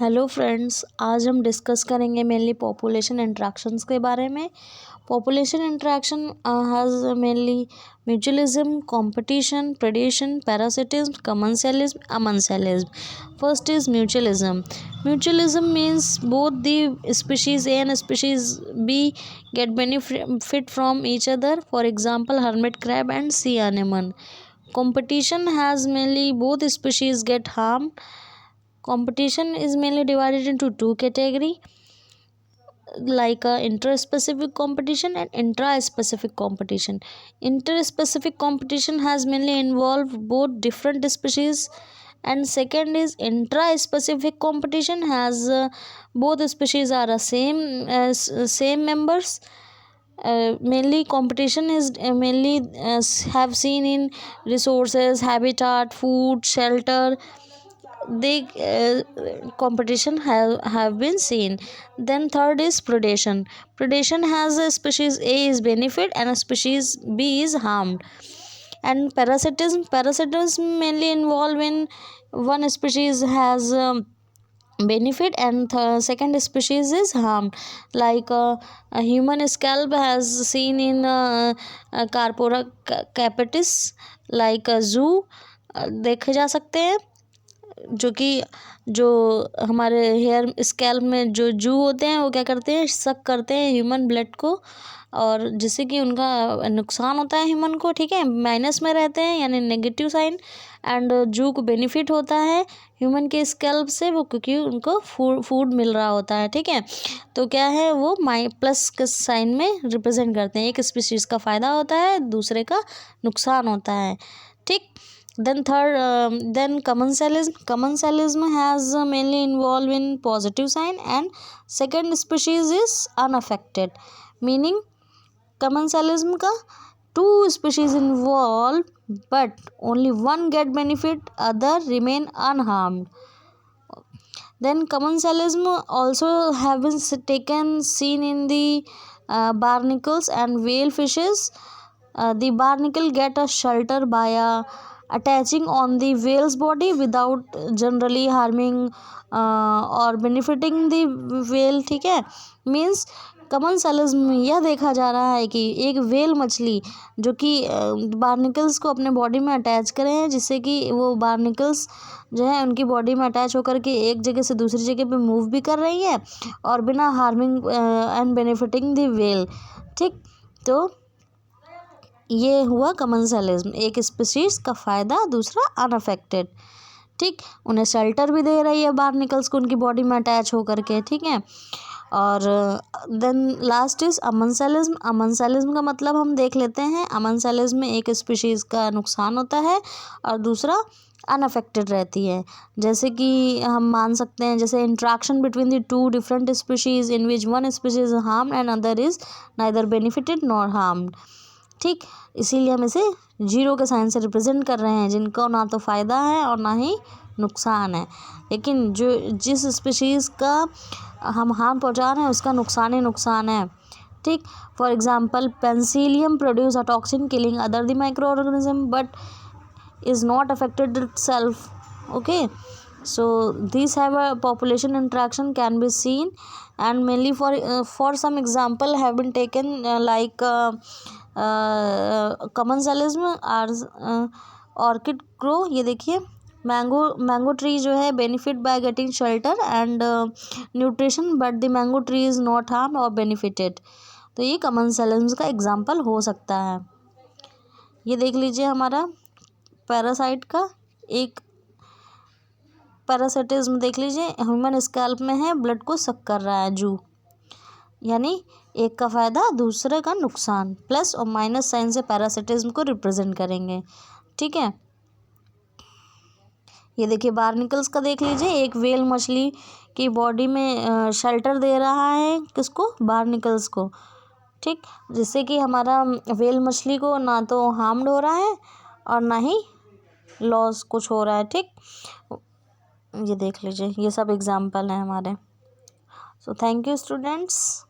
Hello friends, आज हम discuss करेंगे मेनली पॉपुलेशन इंट्रैक्शंस के बारे में। Population interaction has mainly mutualism, competition, predation, parasitism, commensalism, amensalism. First is mutualism. Mutualism means both the species A and species B get benefit from each other. For example, hermit crab and sea anemone. Competition has mainly both species get harmed. Competition is mainly divided into two categories, like interspecific competition and intra-specific competition. Interspecific competition has mainly involved both different species, and second is intra-specific competition has both species are the same members. Mainly competition is mainly have seen in resources, habitat, food, shelter. They competition have been seen. Then third is predation. Predation has a species A is benefit and a species B is harmed. And parasitism mainly involved when one species has benefit and second species is harmed, like a human scalp has seen in Carpora capitis, like a zoo देखे जा सकते हैं, जो हमारे hair scalp में जो जू होते हैं वो क्या करते हैं, सक करते हैं ह्यूमन ब्लड को, और जिससे कि उनका नुकसान होता है ह्यूमन को, ठीक है, माइनस में रहते हैं यानी नेगेटिव साइन, एंड जू को बेनिफिट होता है ह्यूमन के स्कैल्प से, वो क्योंकि उनको फूड मिल रहा होता है, ठीक है। तो क्या है, वो प्लस के साइन में रिप्रेजेंट करते हैं, एक स्पीशीज़ का फ़ायदा होता है, दूसरे का नुकसान होता है, ठीक। Then commensalism has mainly involved in positive sign, and second species is unaffected, meaning commensalism का two species involved but only one get benefit, other remain unharmed. Then commensalism also have been seen in the barnacles and whale fishes. The barnacle get a shelter by attaching on the whale's body without generally harming और benefiting the whale, ठीक है। Means commensalism यह देखा जा रहा है कि एक व्हेल मछली जो कि बार्निकल्स को अपने बॉडी में अटैच करे हैं, जिससे कि वो बार्निकल्स जो है उनकी बॉडी में अटैच होकर के एक जगह से दूसरी जगह पे मूव भी कर रही है और बिना harming and benefiting the whale, ठीक। तो ये हुआ कमेंसलिज्म, एक स्पीशीज़ का फ़ायदा, दूसरा अनअफेक्टेड, ठीक। उन्हें शेल्टर भी दे रही है बार्निकल्स को उनकी बॉडी में अटैच होकर के, ठीक है। और then last is amensalism. Amensalism का मतलब हम देख लेते हैं. अमेंसलिज्म में एक स्पीशीज़ का नुकसान होता है और दूसरा अनअफेक्टेड रहती है. जैसे कि हम मान सकते हैं, जैसे interaction between the two different species in which one species harmed and other is neither benefited nor harmed, ठीक. इसीलिए हम इसे जीरो के साइन से रिप्रेजेंट कर रहे हैं, जिनको ना तो फ़ायदा है और ना ही नुकसान है. लेकिन जो जिस स्पीशीज़ का हम हार्म पहुंचा रहे हैं उसका नुकसान ही नुकसान है, ठीक. For example, penicillium produce a toxin killing other the micro organism but is not affected itself, okay. So these have a population interaction can be seen, and mainly for some example have been taken, like commensalism or orchid grow. ये देखिए, mango tree जो है benefit by getting shelter and nutrition, but the mango tree is not harm और benefited. तो ये commensalism का example हो सकता है. ये देख लीजिए, हमारा पैरासाइट का एक पैरासिटिज्म देख लीजिए, ह्यूमन स्कैल्प में है, ब्लड को सक कर रहा है जू, यानी एक का फ़ायदा दूसरे का नुकसान. प्लस और माइनस साइन से पैरासिटिज्म को रिप्रेजेंट करेंगे, ठीक है. ये देखिए, बार्निकल्स का देख लीजिए, एक व्हेल मछली की बॉडी में शेल्टर दे रहा है, किसको, बार्निकल्स को, ठीक. जिससे कि हमारा व्हेल मछली को ना तो हार्म्ड हो रहा है और ना ही लॉस कुछ हो रहा है, ठीक. ये देख लीजिए, ये सब एग्जाम्पल हैं हमारे. So thank you students.